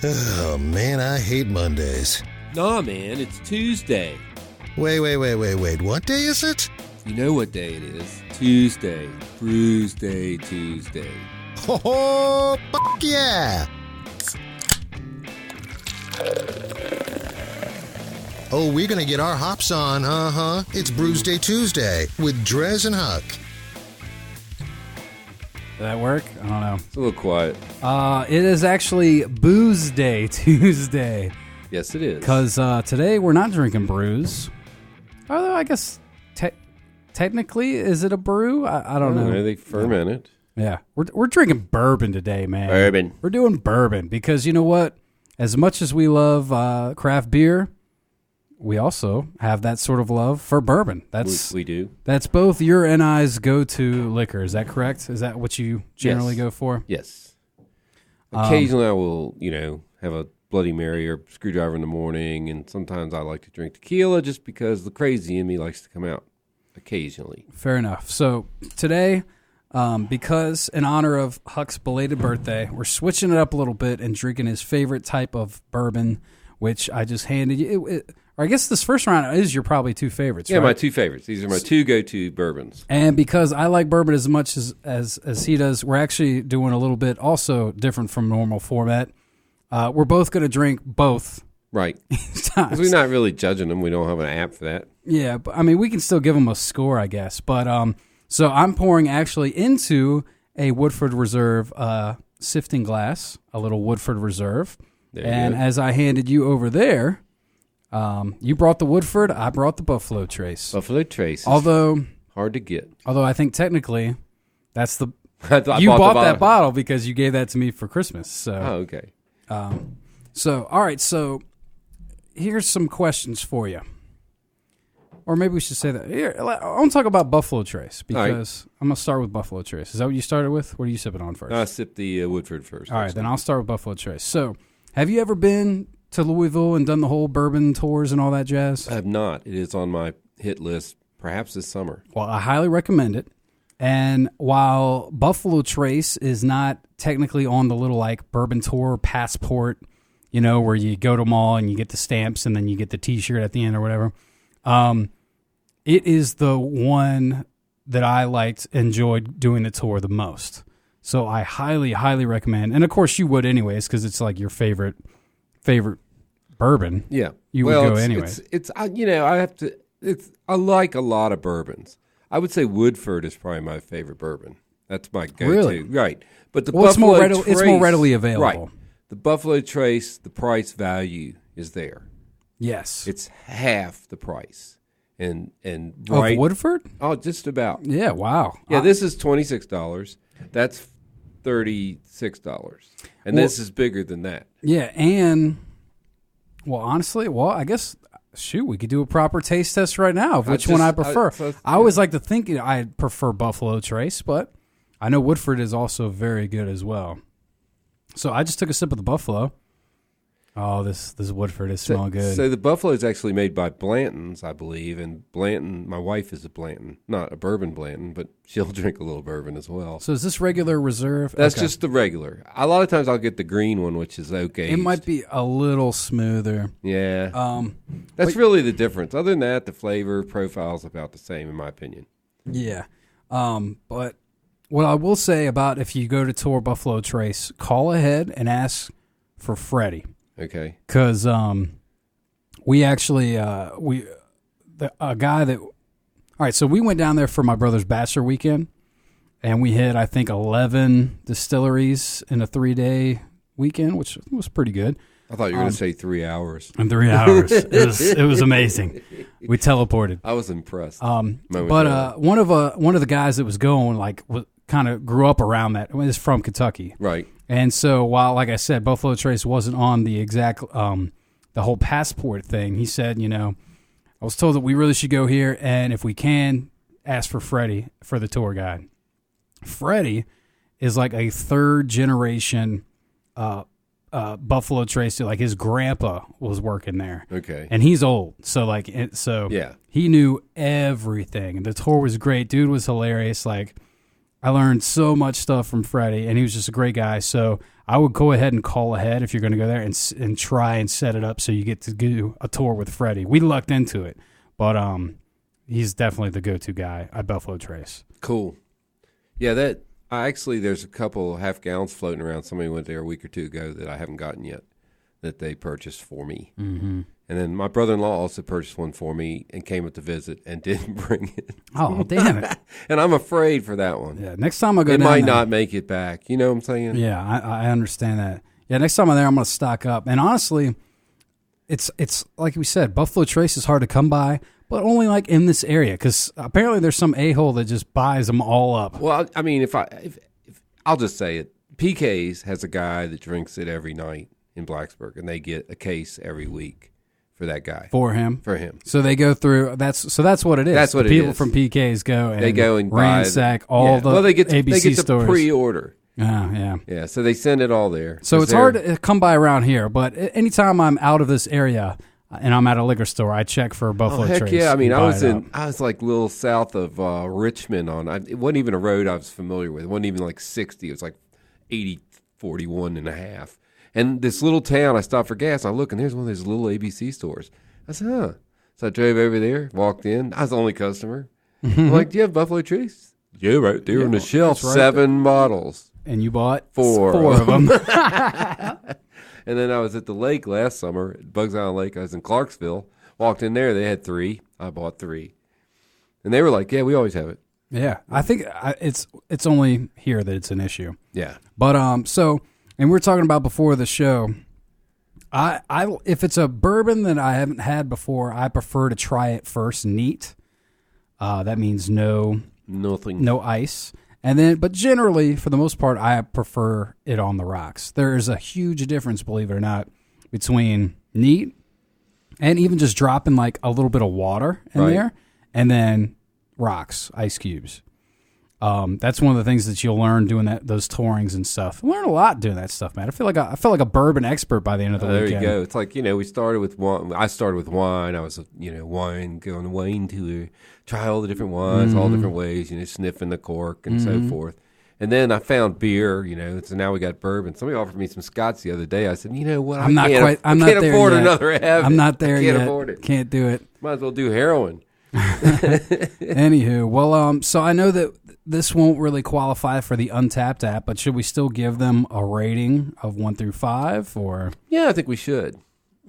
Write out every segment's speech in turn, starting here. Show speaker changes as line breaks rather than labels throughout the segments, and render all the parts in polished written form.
Oh, man, I hate Mondays.
Nah, man, it's Tuesday.
Wait. What day is it?
You know what day it is. Tuesday. Brewsday Tuesday.
Oh, fuck yeah! Oh, we're gonna get our hops on, It's Brewsday Tuesday with DreZ and Huck.
Did that work? I don't know.
It's a little quiet.
It is actually Boozeday Tuesday.
Yes, it is.
Because today we're not drinking brews. Although I guess technically, is it a brew? I don't know.
They ferment it.
Yeah. We're drinking bourbon today, man.
Bourbon.
We're doing bourbon because you know what? As much as we love craft beer, we also have that sort of love for bourbon.
We do.
That's both your and I's go-to liquor. Is that correct? Is that what you generally go for?
Yes. Occasionally I will, have a Bloody Mary or screwdriver in the morning, and sometimes I like to drink tequila just because the crazy in me likes to come out occasionally.
Fair enough. So today, because in honor of Huck's belated birthday, we're switching it up a little bit and drinking his favorite type of bourbon, which I just handed you. Or I guess this first round is your probably two favorites,
Yeah,
right?
my two favorites. These are my two go-to bourbons.
And because I like bourbon as much as he does, we're actually doing a little bit also different from normal format. We're both going to drink both.
Right.
Times.
Because we're not really judging them. We don't have an app for that.
Yeah, but I mean, we can still give them a score, I guess. But so I'm pouring actually into a Woodford Reserve sifting glass, a little Woodford Reserve. And as I handed you over there, you brought the Woodford, I brought the Buffalo Trace.
Buffalo Trace.
Although
Hard to get.
Although I think technically that's the
you
bought that bottle because you gave that to me for Christmas. So
okay.
So all right. So here's some questions for you. Or maybe we should say that. Here, I want to talk about Buffalo Trace because I'm going to start with Buffalo Trace. Is that what you started with? What are you sipping on first?
I sipped the Woodford first.
All right, then I'll start with Buffalo Trace. So have you ever been to Louisville and done the whole bourbon tours and all that jazz?
I have not. It is on my hit list perhaps this summer.
Well, I highly recommend it. And while Buffalo Trace is not technically on the little like bourbon tour passport, where you go to them all and you get the stamps and then you get the T-shirt at the end or whatever, it is the one that I enjoyed doing the tour the most. So I highly, highly recommend. And of course you would anyways because it's like your favorite bourbon.
Yeah.
You would go anyway.
I like a lot of bourbons. I would say Woodford is probably my favorite bourbon. That's my go-to.
Really?
Right. But the
it's
Buffalo
more
Trace,
it's more readily available.
Right. The Buffalo Trace, the price value is there.
Yes.
It's half the price. And
of Woodford?
Oh, just about.
Yeah, wow.
Yeah, this is $26. That's $36. And this is bigger than that.
Yeah, and honestly, I guess we could do a proper taste test right now of which one I prefer. I always like to think I prefer Buffalo Trace, but I know Woodford is also very good as well. So I just took a sip of the Buffalo. Oh, this Woodford is smelling good.
So the Buffalo is actually made by Blanton's, I believe, and Blanton, my wife is a Blanton, not a bourbon Blanton, but she'll drink a little bourbon as well.
So is this regular reserve?
That's just the regular. A lot of times I'll get the green one, which is okay.
It might be a little smoother.
Yeah. That's really the difference. Other than that, the flavor profile is about the same, in my opinion.
Yeah. But what I will say about if you go to tour Buffalo Trace, call ahead and ask for Freddie.
Okay.
Because we actually a guy that. All right, so we went down there for my brother's bachelor weekend, and we hit I think 11 distilleries in a 3-day weekend, which was pretty good.
I thought you were going to say 3 hours.
In 3 hours, it was amazing. We teleported.
I was impressed.
But one of the guys that was going kind of grew up around that. Is from Kentucky,
right?
And so while, like I said, Buffalo Trace wasn't on the exact the whole passport thing, he said, I was told that we really should go here, and if we can, ask for Freddie for the tour guide. Freddie is like a third generation Buffalo Trace. Like his grandpa was working there.
Okay.
And he's old. So
yeah.
He knew everything. And the tour was great. Dude was hilarious. Like I learned so much stuff from Freddie, and he was just a great guy. So I would go ahead and call ahead if you're going to go there and try and set it up so you get to do a tour with Freddie. We lucked into it, but he's definitely the go-to guy at Buffalo Trace.
Cool. Yeah, there's a couple half gallons floating around. Somebody went there a week or two ago that I haven't gotten yet that they purchased for me.
Mm-hmm.
And then my brother-in-law also purchased one for me and came up to visit and didn't bring it.
Oh, damn it.
And I'm afraid for that one.
Yeah, next time I go
it
down
might
there,
not make it back. You know what I'm saying?
Yeah, I understand that. Yeah, next time I'm there, I'm going to stock up. And honestly, it's like we said, Buffalo Trace is hard to come by, but only like in this area because apparently there's some a-hole that just buys them all up.
Well, I mean, if I'll just say it, PK's has a guy that drinks it every night in Blacksburg, and they get a case every week. For that guy.
For him.
So
they go through, that's what it is.
That's what
the
it is.
people from PK's go and ransack
buy
all the
ABC
they get
to pre-order.
Yeah.
Yeah, so they send it all there.
So it's hard to come by around here, but anytime I'm out of this area and I'm at a liquor store, I check for Buffalo Trace.
Heck yeah. I mean, I was like a little south of Richmond it wasn't even a road I was familiar with. It wasn't even like 60. It was like 80, 41 and a half. And this little town, I stopped for gas. I look, and there's one of those little ABC stores. I said, huh. So I drove over there, walked in. I was the only customer. I'm like, do you have Buffalo Trace? Yeah, right there on the shelf. Right 7 bottles.
And you bought
4
of them.
And then I was at the lake last summer, at Bugs Island Lake. I was in Clarksville. Walked in there. They had 3. I bought 3. And they were like, yeah, we always have it.
Yeah. I think it's only here that it's an issue.
Yeah.
But so... And we were talking about before the show. I if it's a bourbon that I haven't had before, I prefer to try it first neat. That means no ice. And then, but generally, for the most part, I prefer it on the rocks. There is a huge difference, believe it or not, between neat and even just dropping like a little bit of water in there, and then rocks, ice cubes. That's one of the things that you'll learn doing those tourings and stuff. Learn a lot doing that stuff, man. I feel like a bourbon expert by the end of the weekend.
There you go. It's like, we started with wine. I started with wine. I was, going on a wine tour, try all the different wines, all different ways, sniffing the cork and so forth. And then I found beer, so now we got bourbon. Somebody offered me some scotch the other day. I said, you know what? I can't afford another habit.
I'm not there yet.
I can't afford it.
Can't do it.
Might as well do heroin.
Anywho, well, so I know that this won't really qualify for the Untapped app, but should we still give them a rating of 1 through 5, or?
Yeah, I think we should.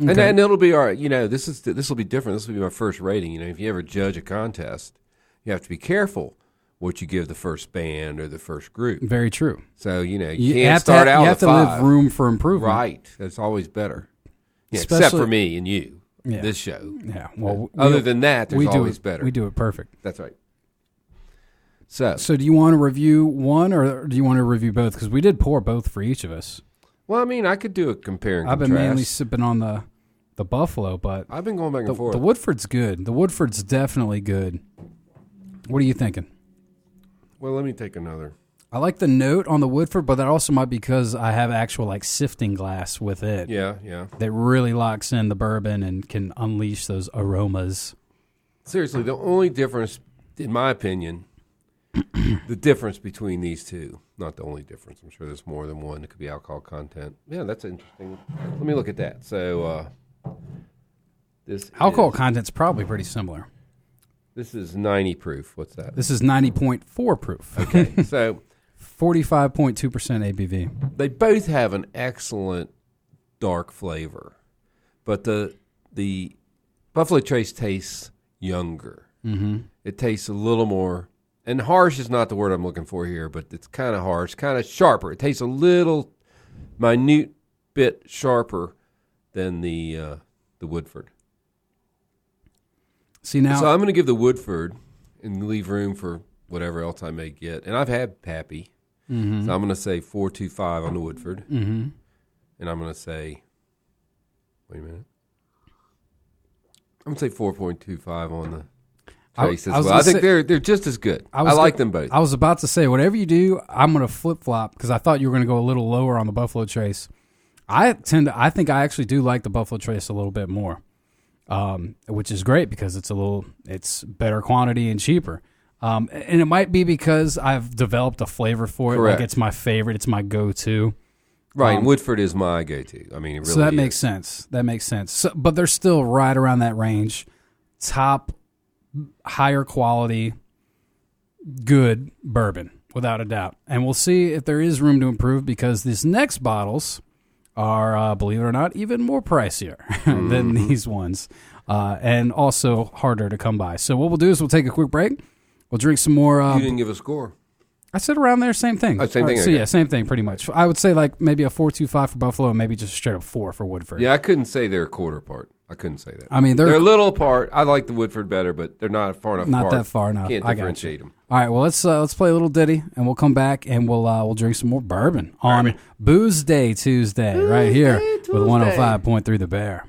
Okay. And it'll be all right. This will be different. This will be my first rating. If you ever judge a contest, you have to be careful what you give the first band or the first group.
Very true.
So you can't start out.
You have
with
to
5.
leave room for improvement.
Right. That's always better. Yeah, except for me and you. Yeah. This show.
Yeah. Well,
other than that, there's always better.
We do it perfect.
That's right.
So do you want to review one or do you want to review both? Because we did pour both for each of us.
Well, I mean, I could do a compare and contrast.
I've been mainly sipping on the Buffalo, but
I've been going back and forth.
The Woodford's good. The Woodford's definitely good. What are you thinking?
Well, let me take another.
I like the note on the Woodford, but that also might be because I have actual sifting glass with it.
Yeah.
That really locks in the bourbon and can unleash those aromas.
Seriously, the only difference, in my opinion, the difference between these two, not the only difference. I'm sure there's more than one. It could be alcohol content. Yeah, that's interesting. Let me look at that. So this
alcohol content's probably pretty similar.
This is 90 proof. What's that?
This is 90.4 proof.
Okay, so
45.2% ABV.
They both have an excellent dark flavor, but the Buffalo Trace tastes younger.
Mm-hmm.
It tastes a little more. And harsh is not the word I'm looking for here, but it's kind of harsh, kind of sharper. It tastes a little minute bit sharper than the Woodford.
See now,
so I'm going to give the Woodford and leave room for whatever else I may get. And I've had Pappy, so I'm going to say 4.25 on the Woodford, and I'm going to say, wait a minute, I'm going to say 4.25 on the Trace as well. I think they're just as good. I like them both.
I was about to say, whatever you do, I'm going to flip-flop because I thought you were going to go a little lower on the Buffalo Trace. I think I actually do like the Buffalo Trace a little bit more, which is great because it's better quantity and cheaper. And it might be because I've developed a flavor for it.
Correct.
Like it's my favorite. It's my go-to.
Right, and Woodford is my go-to. I mean, it really
So that
is.
makes sense. That makes sense. So, but they're still right around that range. Top, higher quality, good bourbon, without a doubt. And we'll see if there is room to improve because these next bottles are, believe it or not, even more pricier than these ones. And also harder to come by. So what we'll do is we'll take a quick break. We'll drink some more.
You didn't give a score.
I said around there, same thing.
Oh, same thing.
So
okay.
yeah, same thing, pretty much. I would say like maybe a 4.25 for Buffalo, and maybe just a straight up 4 for Woodford.
Yeah, I couldn't say they're a quarter apart. I couldn't say that.
I mean
They're a little apart. I like the Woodford better, but they're not far enough apart.
not that far enough.
Can't
I got
differentiate
you.
them.
All right, well let's play a little ditty, and we'll come back and we'll drink some more bourbon on Boozeday Tuesday right here with 105.3 The Bear.